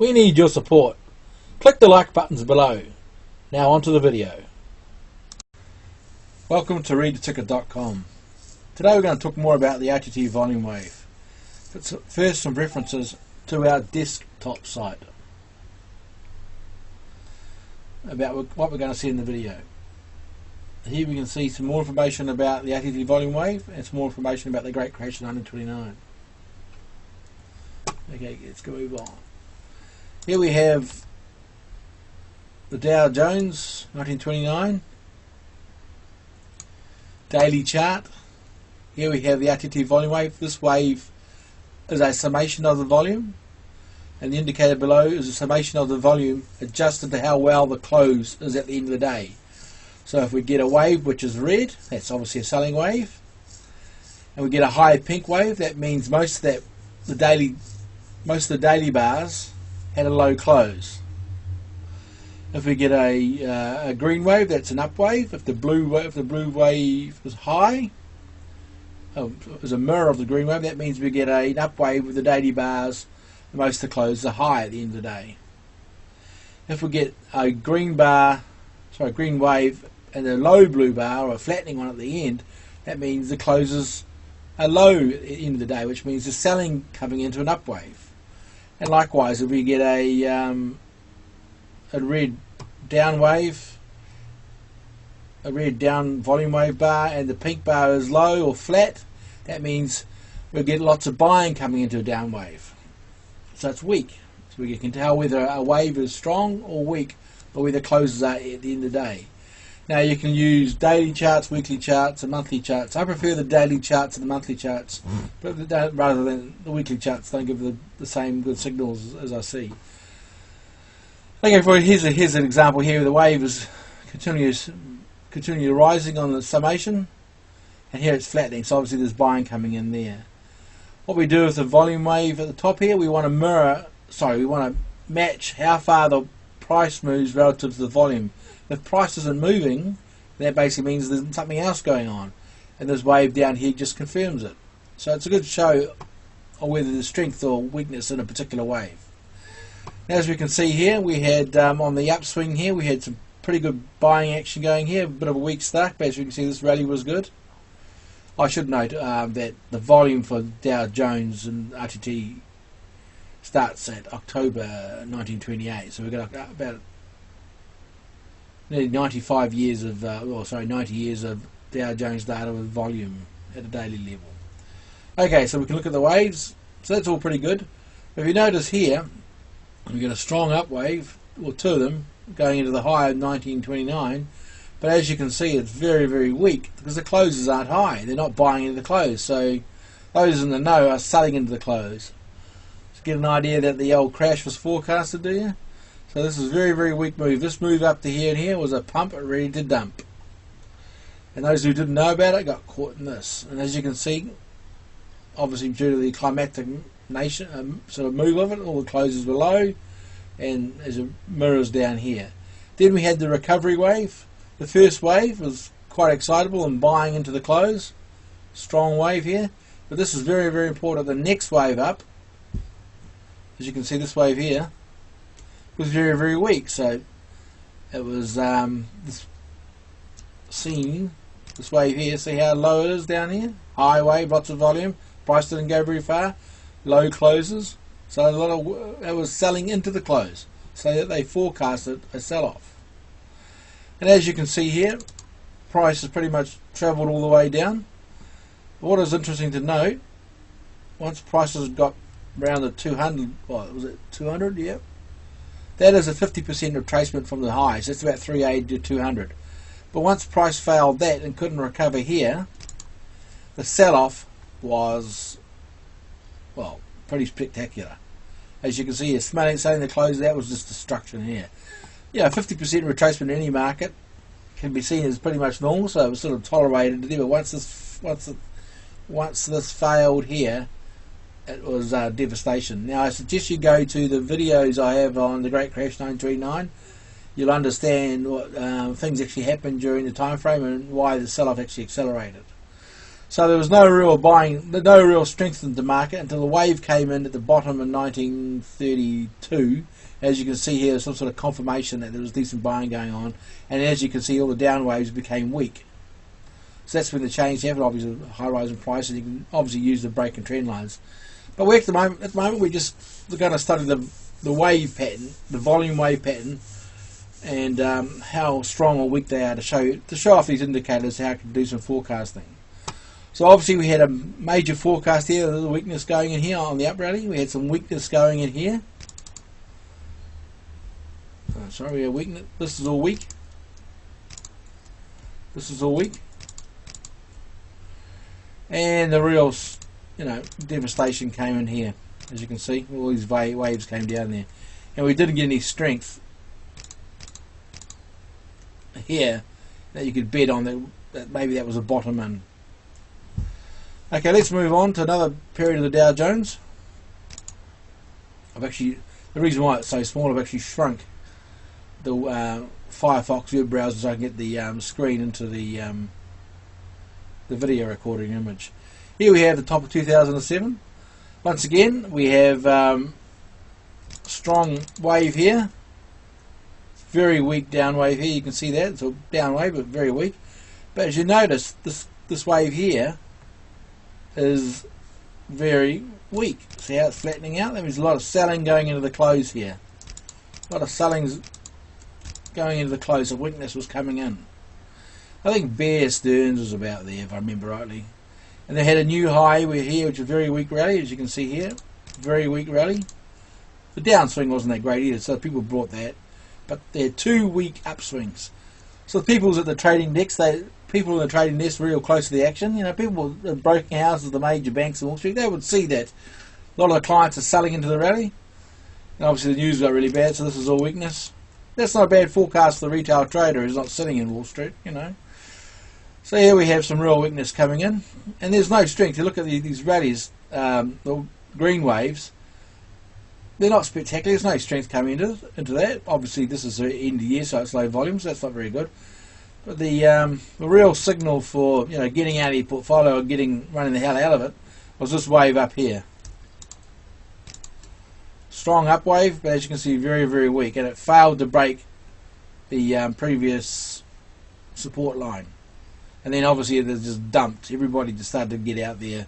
We need your support. Click the like buttons below. Now onto the video. Welcome to readtheticker.com. Today we're going to talk more about the RTT volume wave. First, some references to our desktop site about what we're going to see in the video. Here we can see some more information about the RTT volume wave and some more information about the Great Crash in 1929. Okay, let's go move on. Here we have the Dow Jones 1929 daily chart. Here we have the RTT volume wave. This wave is a summation of the volume, and the indicator below is a summation of the volume adjusted to how well the close is at the end of the day. So if we get a wave which is red, that's obviously a selling wave, and we get a high pink wave, that means most of the daily bars had a low close. If we get a green wave, that's an up wave. If the blue wave is high, is a mirror of the green wave, that means we get an up wave with the daily bars. Most of the closes are high at the end of the day. If we get a green wave and a low blue bar, or a flattening one at the end, that means the closes are low at the end of the day, which means the selling coming into an up wave. And likewise, if we get a red down wave, a red down volume wave bar, and the pink bar is low or flat, that means we'll get lots of buying coming into a down wave. So it's weak. So we can tell whether a wave is strong or weak by where the closes are at the end of the day. Now you can use daily charts, weekly charts, and monthly charts. I prefer the daily charts and the monthly charts, but rather than the weekly charts. Don't give the same good signals as I see. Okay, here's an example here. The wave is continually rising on the summation, and here it's flattening. So obviously there's buying coming in there. What we do with the volume wave at the top here, we want to match how far the price moves relative to the volume. If price isn't moving, that basically means there's something else going on, and this wave down here just confirms it. So it's a good show of whether there's strength or weakness in a particular wave. Now, as we can see here, we had on the upswing here, we had some pretty good buying action going here. A bit of a weak start, but as you can see, this rally was good. I should note that the volume for Dow Jones and RTT starts at October 1928, so we've got about nearly 90 years of Dow Jones data with volume at a daily level. Okay, so we can look at the waves. So that's all pretty good. If you notice here, we get a strong up wave, or two of them, going into the high of 1929. But as you can see, it's very, very weak because the closes aren't high. They're not buying into the close. So those in the know are selling into the close. To get an idea that the old crash was forecasted, do you? So this is a very, very weak move. This move up to here and here was a pump ready to dump. And those who didn't know about it got caught in this. And as you can see, obviously due to the climatic sort of move of it, all the closes were low, and there's a mirrors down here. Then we had the recovery wave. The first wave was quite excitable and buying into the close. Strong wave here. But this is very, very important. The next wave up, as you can see, this wave here, was very, very weak. So it was this wave here. See how low it is down here? High wave, lots of volume. Price didn't go very far. Low closes. So a lot of it was selling into the close, so that they forecasted a sell-off. And as you can see here, price has pretty much travelled all the way down. But what is interesting to note, once prices got around the 200, what was it, 200? Yep. That is a 50% retracement from the highs. That's about 380 to 200. But once price failed that and couldn't recover here, the sell-off was, well, pretty spectacular. As you can see here, selling the close, that was just destruction here. Yeah, 50% retracement in any market can be seen as pretty much normal, so it was sort of tolerated there. But once this failed here, it was devastation. Now, I suggest you go to the videos I have on the Great Crash 1929. You'll understand what things actually happened during the time frame and why the sell-off actually accelerated. So there was no real buying, no real strength in the market until the wave came in at the bottom in 1932. As you can see here, some sort of confirmation that there was decent buying going on, and as you can see, all the down waves became weak. So that's when the change happened. Obviously, high rise in price, and you can obviously use the break and trend lines. But we're at the moment we're going to study the wave pattern, the volume wave pattern, and how strong or weak they are to show off these indicators, how I can do some forecasting. So obviously we had a major forecast here, a little weakness going in here on the up rally. We had some weakness going in here. Oh, sorry, we have weakness. This is all weak. This is all weak. And the real, devastation came in here. As you can see, all these waves came down there. And we didn't get any strength here that you could bet on that maybe that was a bottom in. Okay, let's move on to another period of the Dow Jones. The reason why it's so small, I've actually shrunk the Firefox web browser so I can get the screen into the video recording image. Here we have the top of 2007. Once again, we have strong wave here. Very weak down wave here. You can see that it's a down wave, but very weak. But as you notice, this wave here is very weak. See how it's flattening out? That means a lot of selling going into the close here. A lot of sellings going into the close. The weakness was coming in. I think Bear Stearns was about there, if I remember rightly. And they had a new high here, which is a very weak rally, as you can see here. Very weak rally. The downswing wasn't that great either, so people brought that. But they're two weak upswings. So the people's at the trading desk, people in the trading desk real close to the action. People in broking houses, the major banks in Wall Street, they would see that a lot of the clients are selling into the rally. And obviously the news got really bad, so this is all weakness. That's not a bad forecast for the retail trader who's not sitting in Wall Street, So here we have some real weakness coming in. And there's no strength. You look at these rallies, the green waves, they're not spectacular. There's no strength coming into that. Obviously this is the end of the year, so it's low volumes, so that's not very good. But the real signal for getting out of your portfolio or running the hell out of it was this wave up here. Strong up wave, but as you can see, very, very weak, and it failed to break the previous support line. And then obviously it just dumped. Everybody just started to get out there.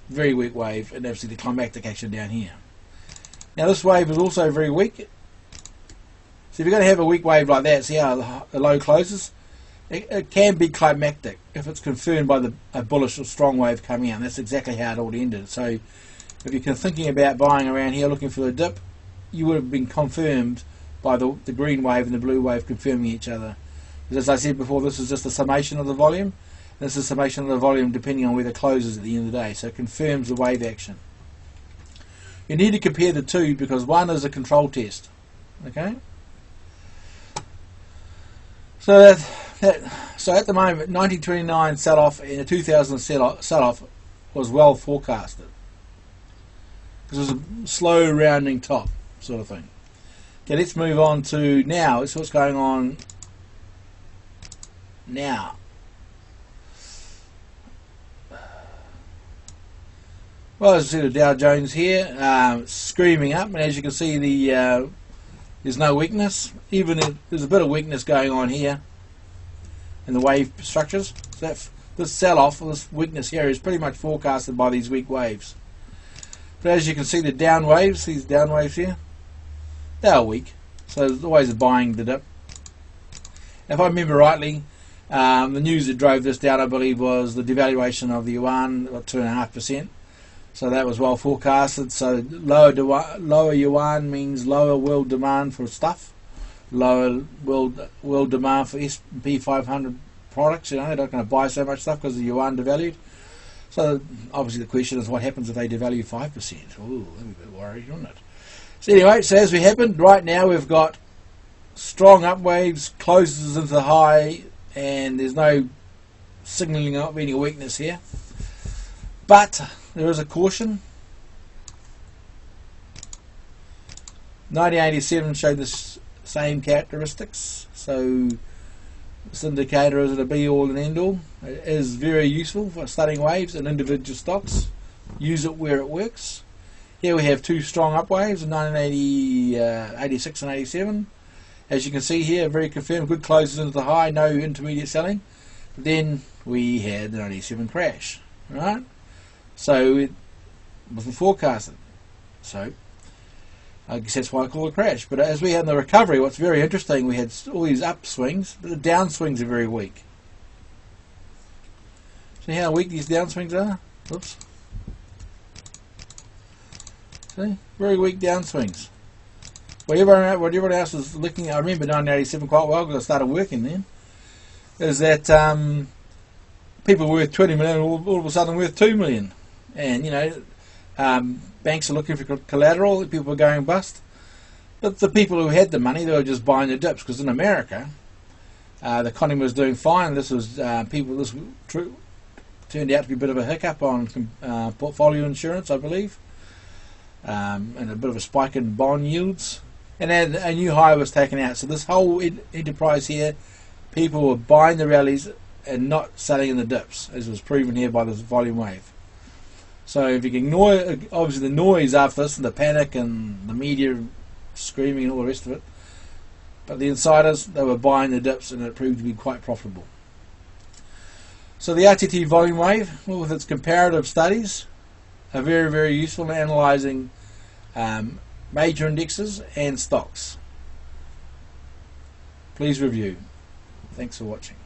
Very weak wave, and obviously the climactic action down here. Now this wave is also very weak. So if you're going to have a weak wave like that, see how the low closes? It can be climactic if it's confirmed by a bullish or strong wave coming out. And that's exactly how it all ended. So if you're thinking about buying around here looking for a dip, you would have been confirmed by the green wave and the blue wave confirming each other. Because as I said before, this is just a summation of the volume. This is a summation of the volume depending on where the close is at the end of the day. So it confirms the wave action. You need to compare the two because one is a control test. Okay? So so at the moment, 1929 sell-off and the 2000 sell-off was well forecasted. Because it was a slow rounding top sort of thing. Okay, let's move on to now. This is what's going on now. Well, as I see the Dow Jones here, screaming up, and as you can see, there's no weakness. There's a bit of weakness going on here in the wave structures. So this sell-off, this weakness here, is pretty much forecasted by these weak waves. But as you can see, the down waves, these down waves here, they are weak. So there's always a buying the dip. If I remember rightly, the news that drove this down, I believe, was the devaluation of the yuan, about 2.5%. So that was well forecasted. So lower yuan means lower world demand for stuff, lower world demand for S&P 500 products. They're not going to buy so much stuff because the yuan devalued. So obviously the question is, what happens if they devalue 5%? Ooh, that'd be a bit worried, wouldn't it? So anyway, so as we happened, right now we've got strong up waves, closes into the high, and there's no signalling of any weakness here. But there is a caution. 1987 showed the same characteristics. So This indicator isn't a be all and end all. It is very useful for studying waves and individual stocks. Use it where it works. Here we have two strong up waves in 1980, 86 and 87. As you can see here, very confirmed, good closes into the high, no intermediate selling. But then we had the 97 crash, right? So it wasn't forecasted. So I guess that's why I call it a crash. But as we had in the recovery, what's very interesting, we had all these upswings, but the downswings are very weak. See how weak these downswings are? Oops. See? Very weak downswings. What everyone else was looking at, I remember 1987 quite well because I started working then, is that people worth 20 million all of a sudden worth 2 million. And, you know, banks are looking for collateral, people were going bust. But the people who had the money, they were just buying the dips, because in America, the economy was doing fine. This was this turned out to be a bit of a hiccup on portfolio insurance, I believe, and a bit of a spike in bond yields. And then a new high was taken out. So this whole enterprise here, people were buying the rallies and not selling in the dips, as was proven here by this volume wave. So if you can ignore, obviously, the noise after this and the panic and the media screaming and all the rest of it, but the insiders, they were buying the dips and it proved to be quite profitable. So the RTT volume wave, with its comparative studies, are very, very useful in analysing major indexes and stocks. Please review. Thanks for watching.